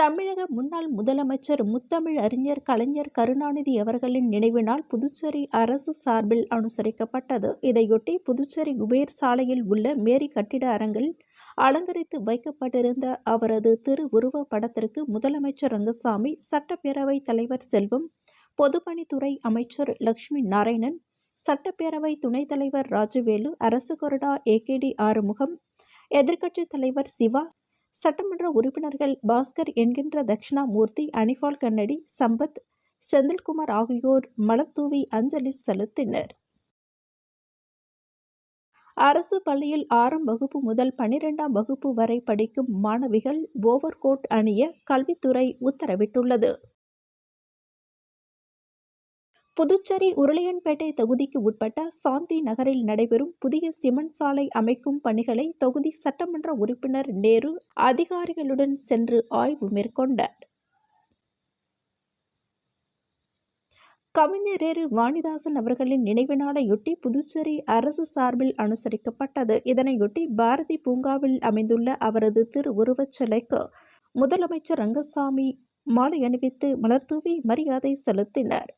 தமிழக முன்னாள் முதலமைச்சர் முத்தமிழ் அறிஞர் கலைஞர் கருணாநிதி அவர்களின் நினைவு நாள் புதுச்சேரி அரசு சார்பில் அனுசரிக்கப்பட்டது. இதையொட்டி புதுச்சேரி குபேர் சாலையில் உள்ள மேரி கட்டிட அரங்கில் அலங்கரித்து வைக்கப்பட்டிருந்த அவரது திருவுருவ படத்திற்கு முதலமைச்சர் ரங்கசாமி, சட்டப்பேரவைத் தலைவர் செல்வம், பொதுப்பணித்துறை அமைச்சர் லட்சுமி நாராயணன், சட்டப்பேரவை துணைத் தலைவர் ராஜவேலு, அரசு கொறடா ஏகேடி ஆறுமுகம், எதிர்க்கட்சித் தலைவர் சிவா, சட்டமன்ற உறுப்பினர்கள் பாஸ்கர் என்கின்ற தட்சிணாமூர்த்தி, அனிபால் கன்னடி, சம்பத், செந்தில்குமார் ஆகியோர் மலர் தூவி அஞ்சலி செலுத்தினர். அரசு பள்ளியில் 6ஆம் வகுப்பு முதல் 12ஆம் வகுப்பு வரை படிக்கும் மாணவிகள் ஓவர் கோட் அணிய கல்வித்துறை உத்தரவிட்டுள்ளது. புதுச்சேரி உருளையன்பேட்டை தொகுதிக்கு உட்பட்ட சாந்தி நகரில் நடைபெறும் புதிய சிமெண்ட் சாலை அமைக்கும் பணிகளை தொகுதி சட்டமன்ற உறுப்பினர் நேரு அதிகாரிகளுடன் சென்று ஆய்வு மேற்கொண்டார். கவிஞரேறு வாணிதாசன் அவர்களின் நினைவு நாளையொட்டி புதுச்சேரி அரசு சார்பில் அனுசரிக்கப்பட்டது. இதனையொட்டி பாரதி பூங்காவில் அமைந்துள்ள அவரது திருவுருவச் சிலைக்கு முதலமைச்சர் ரங்கசாமி மாலை அணிவித்து மலர்தூவி மரியாதை செலுத்தினார்.